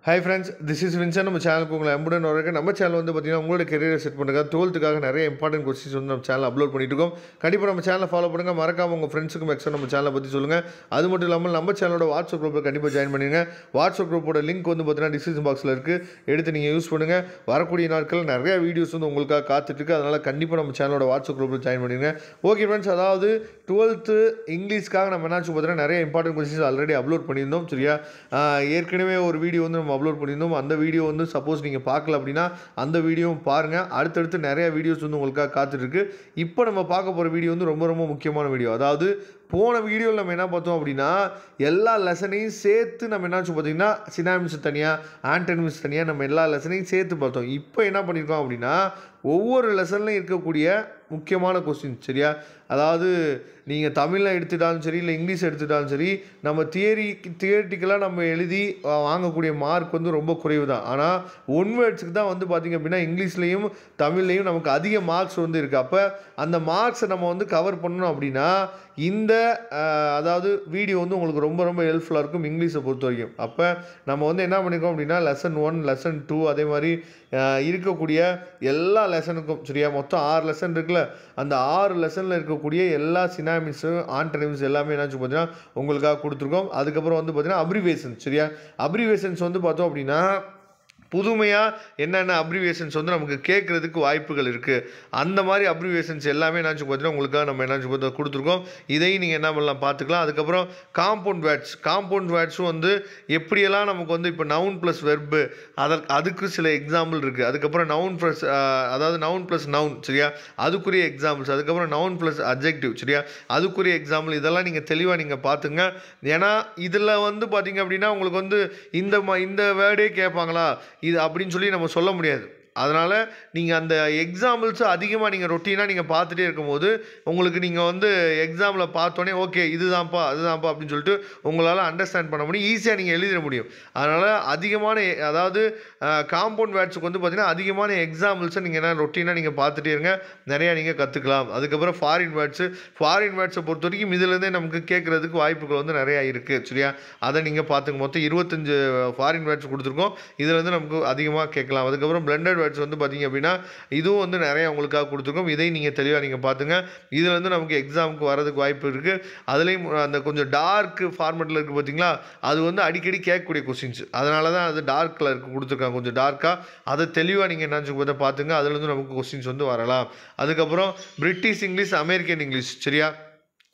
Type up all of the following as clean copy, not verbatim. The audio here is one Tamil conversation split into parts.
Hi friends, this is Vincent. நம்ம சேனலுக்கு உங்களை அன்புடன் வரவேற்கிறேன். நம்ம சேனல் வந்து பார்த்தீங்கன்னா உங்களோட கெரியரை செட் பண்ணுங்க 12th நிறைய இம்பார்ட்டன்ட் கொஸ்டின்ஸ் வந்து நம்ம சேனல் அப்லோட் பண்ணிட்டு இருக்கோம். கண்டிப்பாக நம்ம சேனலை ஃபாலோ பண்ணுங்க. மறக்காம உங்கள் ஃப்ரெண்ட்ஸுக்கும் எக்ஸ்ட்ரா நம்ம சேனலை பற்றி சொல்லுங்க. அது மட்டும் இல்லாமல் நம்ம சேனலோட வாட்ஸ்அப் குரூப்பில் கண்டிப்பாக ஜாயின் பண்ணிடுங்க. வாட்ஸ்அப் குரூப்போட லிங்க் வந்து பார்த்தீங்கன்னா டிஸ்கிரிப்ஷன் பாக்ஸில் இருக்குது. எடுத்து நீங்கள் யூஸ் பண்ணுங்க. வரக்கூடிய நாட்கள் நிறைய வீடியோஸ் வந்து உங்களுக்காக காத்துட்டு இருக்கு. அதனால் கண்டிப்பாக நம்ம சேனலோட வாட்ஸ்அப் குரூப்பில் ஜாயின் பண்ணிடுங்க. ஓகே ஃப்ரெண்ட்ஸ், அதாவது 12th இங்கிலீஷ்க்காக நம்ம என்னாச்சு பார்த்தீங்கன்னா நிறைய இம்பார்ட்டன்ட் கொஸ்டின்ஸ் ஆல்ரெடி அப்லோட் பண்ணியிருந்தோம். சரியா, ஏற்கனவே ஒரு வீடியோ வந்து நம்ம அப்லோட் பண்ணியிருந்தோம். அந்த வீடியோ வந்து சப்போஸ் நீங்கள் பார்க்கல அப்படின்னா அந்த வீடியோவும் பாருங்கள். அடுத்தடுத்து நிறைய வீடியோஸ் வந்து உங்களுக்காக காத்துட்ருக்கு. இப்போ நம்ம பார்க்க போகிற வீடியோ வந்து ரொம்ப ரொம்ப முக்கியமான வீடியோ. அதாவது போன வீடியோவில் நம்ம என்ன பார்த்தோம் அப்படின்னா எல்லா லெசனையும் சேர்த்து நம்ம என்னாச்சு பார்த்தீங்கன்னா சினானிம்ஸ் தனியாக, ஆன்டனிம்ஸ் தனியாக, நம்ம எல்லா லெசனையும் சேர்த்து பார்த்தோம். இப்போ என்ன பண்ணியிருக்கோம் அப்படின்னா ஒவ்வொரு லெசன்லையும் இருக்கக்கூடிய முக்கியமான கொஸ்டின். சரியா, அதாவது நீங்கள் தமிழில் எடுத்துட்டாலும் சரி, இல்லை இங்கிலீஷ் எடுத்துட்டாலும் சரி, நம்ம தியரிட்டிக்கலாக நம்ம எழுதி வாங்கக்கூடிய மார்க் வந்து ரொம்ப குறைவு தான். ஆனால் ஒன் வேர்ட்ஸுக்கு தான் வந்து பார்த்திங்க அப்படின்னா இங்கிலீஷ்லேயும் தமிழ்லேயும் நமக்கு அதிக மார்க்ஸ் வந்து இருக்குது. அப்போ அந்த மார்க்ஸை நம்ம வந்து கவர் பண்ணணும் அப்படின்னா இந்த அதாவது வீடியோ வந்து உங்களுக்கு ரொம்ப ரொம்ப ஹெல்ப்ஃபுல்லாக இருக்கும் இங்கிலீஷை பொறுத்த வரைக்கும். அப்போ நம்ம வந்து என்ன பண்ணியிருக்கோம் அப்படின்னா லெசன் 1, லெசன் 2 அதே மாதிரி இருக்கக்கூடிய எல்லா லெசனுக்கும், சரியா, மொத்தம் 6 லெசன் இருக்குல்ல, அந்த 6 லெசனில் இருக்கக்கூடிய எல்லா சினானிம்ஸு, ஆன்டனிம்ஸ் எல்லாமே என்னாச்சு பார்த்தீங்கன்னா உங்களுக்காக கொடுத்துருக்கோம். அதுக்கப்புறம் வந்து பார்த்தீங்கன்னா அப்ரிவேஷன்ஸ். சரியா, அப்ரிவேஷன்ஸ் வந்து பார்த்தோம் அப்படின்னா புதுமையாக என்னென்ன அப்ரிவேஷன்ஸ் வந்து நமக்கு கேட்குறதுக்கு வாய்ப்புகள் இருக்குது. அந்த மாதிரி அப்ரிவேஷன்ஸ் எல்லாமே என்னாச்சு பார்த்தீங்கன்னா உங்களுக்காக நம்ம என்னாச்சு பார்த்தா கொடுத்துருக்கோம். இதையும் நீங்கள் என்ன பண்ணலாம் பார்த்துக்கலாம். அதுக்கப்புறம் காம்பவுண்ட் வேர்ட்ஸும் வந்து எப்படியெல்லாம் நமக்கு வந்து இப்போ நவுன் ப்ளஸ் வெர்பு அதுக்கு சில எக்ஸாம்பிள் இருக்குது. அதுக்கப்புறம் நவுன் ப்ளஸ் அதாவது நவுன் ப்ளஸ் நவுன், சரியா, அதுக்குரிய எக்ஸாம்பிள்ஸ். அதுக்கப்புறம் நவுன் ப்ளஸ் அட்ஜெக்டிவ், சரியா, அதுக்குரிய எக்ஸாம்பிள். இதெல்லாம் நீங்கள் தெளிவாக நீங்கள் பார்த்துங்க. ஏன்னா இதில் வந்து பார்த்தீங்க அப்படின்னா உங்களுக்கு வந்து இந்த வேர்டே கேட்பாங்களா இது அப்படின்னு சொல்லி நம்ம சொல்ல முடியாது. அதனால் நீங்கள் அந்த எக்ஸாம்பிள்ஸு அதிகமாக நீங்கள் ரொட்டீனாக நீங்கள் பார்த்துட்டே இருக்கும்போது உங்களுக்கு நீங்கள் வந்து எக்ஸாமில் பார்த்தோன்னே ஓகே இதுதான்ப்பா அதுதான்ப்பா அப்படின்னு சொல்லிட்டு உங்களால் அண்டர்ஸ்டாண்ட் பண்ண முடியும், ஈஸியாக நீங்கள் எழுதிட முடியும். அதனால் அதிகமான அதாவது காம்பவுண்ட் வேர்ட்ஸுக்கு வந்து பார்த்திங்கன்னா அதிகமான எக்ஸாம்பிள்ஸை நீங்கள் என்ன ரொட்டீனாக நீங்கள் பார்த்துட்டே இருங்க, நிறையா நீங்கள் கற்றுக்கலாம். அதுக்கப்புறம் ஃபாரின் வேர்ட்ஸை பொறுத்த வரைக்கும் இதிலேருந்தே நமக்கு கேட்குறதுக்கு வாய்ப்புகள் வந்து நிறையா இருக்குது. சரியா, அதை நீங்கள் பார்த்துங்க. மொத்தம் 25 ஃபாரின் வேர்ட்ஸ் கொடுத்துருக்கோம். இதில் வந்து நமக்கு அதிகமாக கேட்கலாம். அதுக்கப்புறம் பிளெண்டட் வேர்ட்ஸ் வந்து பார்த்தீங்க அப்படின்னா இதுவும் வந்து நிறைய உங்களுக்காக கொடுத்துருக்கோம். இதை நீங்கள் தெளிவாக நீங்கள் பார்த்துங்க. இதில் வந்து நமக்கு எக்ஸாமுக்கு வரதுக்கு வாய்ப்பு இருக்குது. அதுலேயும் அந்த கொஞ்சம் டார்க் ஃபார்மெட்டில் இருக்குது பார்த்தீங்களா, அது வந்து அடிக்கடி கேட்கக்கூடிய கொஸ்டின்ஸ். அதனால தான் அது டார்க்கில் கொடுத்துருக்காங்க, கொஞ்சம் டார்க்காக. அதை தெளிவாக நீங்கள் என்ன பார்த்துங்க. அதுலேருந்து நமக்கு கொஸ்டின்ஸ் வந்து வரலாம். அதுக்கப்புறம் பிரிட்டிஷ் இங்கிலீஷ், அமெரிக்கன் இங்கிலீஷ். சரியா,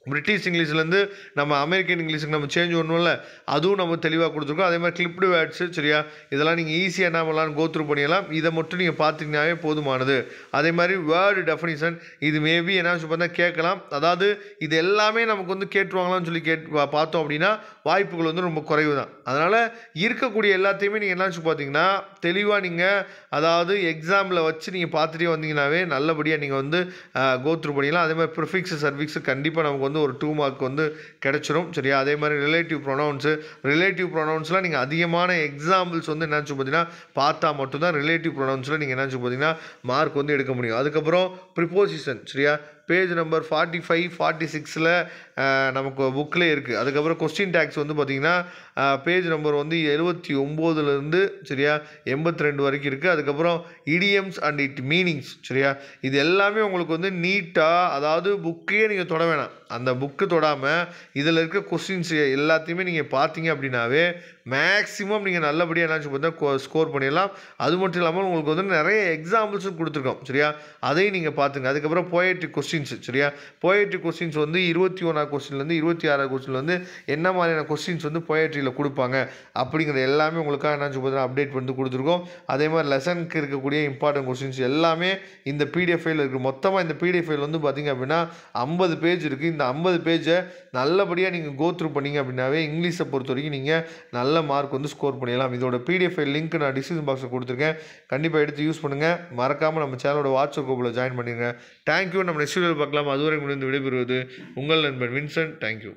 பிரிட்டிஷ் இங்கிலீஷ்லேருந்து நம்ம அமெரிக்கன் இங்கிலீஷுக்கு நம்ம சேஞ்ச் பண்ணணும்ல, அதுவும் நம்ம தெளிவாக கொடுத்துருக்கோம். அதே மாதிரி கிளிப்டு வேர்ட்ஸு, சரியா, இதெல்லாம் நீங்கள் ஈஸியாக என்ன பண்ணலாம் கோத்ரூ பண்ணிடலாம். இதை மட்டும் நீங்கள் பார்த்திங்கனாவே போதுமானது. அதே மாதிரி வேர்டு டெஃபினிஷன், இது மேபி என்ன பார்த்தா கேட்கலாம். அதாவது இது எல்லாமே நமக்கு வந்து கேட்டுருவாங்களான்னு சொல்லி பார்த்தோம் அப்படின்னா வாய்ப்புகள் வந்து ரொம்ப குறைவு தான். அதனால் இருக்கக்கூடிய எல்லாத்தையுமே நீங்கள் என்ன பார்த்தீங்கன்னா தெளிவாக நீங்கள் அதாவது எக்ஸாமில் வச்சு நீங்கள் பார்த்துட்டே வந்தீங்கன்னாவே நல்லபடியாக நீங்கள் வந்து கோத்ரூ பண்ணிடலாம். அதே மாதிரி ப்ரிஃபிக்ஸு சர்விக்ஸு கண்டிப்பாக நமக்கு வந்து ஒரு 2 மார்க் வந்து கிடைச்சிரும். சரியா, அதே மாதிரி ரிலேட்டிவ் ப்ரொனவுன்ஸ்லாம் நீங்கள் அதிகமான எக்ஸாம்பிள்ஸ் வந்து என்ன பார்த்தீங்கன்னா பார்த்தா மட்டும்தான் ரிலேட்டிவ் ப்ரொனவுன்ஸில் நீங்கள் என்ன பார்த்தீங்கன்னா மார்க் வந்து எடுக்க முடியும். அதுக்கப்புறம் ப்ரிப்போசிஷன், சரியா, பேஜ் நம்பர் 45, 46 நமக்கு புக்கில் இருக்குது. அதுக்கப்புறம் கொஸ்டின் டேக்ஸ் வந்து பார்த்திங்கன்னா பேஜ் நம்பர் வந்து 79லேருந்து சரியா 82 வரைக்கும் இருக்குது. அதுக்கப்புறம் இடியம்ஸ் அண்ட் இட் மீனிங்ஸ், சரியா, இது எல்லாமே உங்களுக்கு வந்து நீட்டாக, அதாவது புக்கையே நீங்கள் தொட வேணாம், அந்த புக்கு தொடாமல் இதில் இருக்க கொஸ்டின்ஸ் எல்லாத்தையுமே நீங்கள் பார்த்தீங்க அப்படின்னாவே மேக்ஸிமம் நீங்கள் நல்லபடியாக என்னாச்சு பார்த்தா ஸ்கோர் பண்ணிடலாம். அது மட்டும் இல்லாமல் உங்களுக்கு வந்து நிறைய எக்ஸாம்பிள்ஸும் கொடுத்துருக்கோம். சரியா, அதையும் நீங்கள் பார்த்துங்க. அதுக்கப்புறம் போயட்ரிக் கொஸ்டின்ஸ், சரியா, போயட்ரிக் கொஸ்டின்ஸ் வந்து 21ஆம் கொஸ்டின்லேருந்து 26ஆம் கொஸ்டின்ல வந்து என்ன மாதிரியான கொஸ்டின்ஸ் வந்து போயட்ரியில் கொடுப்பாங்க அப்படிங்கிறது எல்லாமே உங்களுக்காக என்னாச்சு பார்த்தீங்கன்னா அப்டேட் பண்ணி கொடுத்துருக்கோம். அதே மாதிரி லெசனுக்கு இருக்கக்கூடிய இம்பார்ட்டன்ட் கொஸ்டின்ஸ் எல்லாமே இந்த பிடிஎஃப் ஃபைல் இருக்குது. மொத்தமாக இந்த பிடிஎஃப் ஃபைல் வந்து பார்த்திங்க அப்படின்னா 50 பேஜ் இருக்குது. இந்த 50 பேஜை நல்லபடியாக நீங்கள் கோத்ரூ பண்ணிங்க அப்படின்னாவே இங்கிலீஷை பொறுத்த வரைக்கும் நீங்கள் நல்ல மார்க் வந்து ஸ்கோர் பண்ணிடலாம். இதோட பிடிஎஃப் ஃபைல் லிங்க் நான் டிஸ்கிரிப்ஷன் பாக்ஸில் கொடுத்துருக்கேன். கண்டிப்பாக எடுத்து யூஸ் பண்ணுங்கள். மறக்காமல் நம்ம சேனலோட வாட்ஸ்அப் குரூப்பில் ஜாயின் பண்ணிடுங்க. தேங்க்யூ. நம்ம நெக்ஸ்ட் வீடியோவில் பார்க்கலாம். அதுவரை முடிந்து விடைபெறுவது உங்கள் நண்பன் வின்சென்ட். தேங்க்யூ.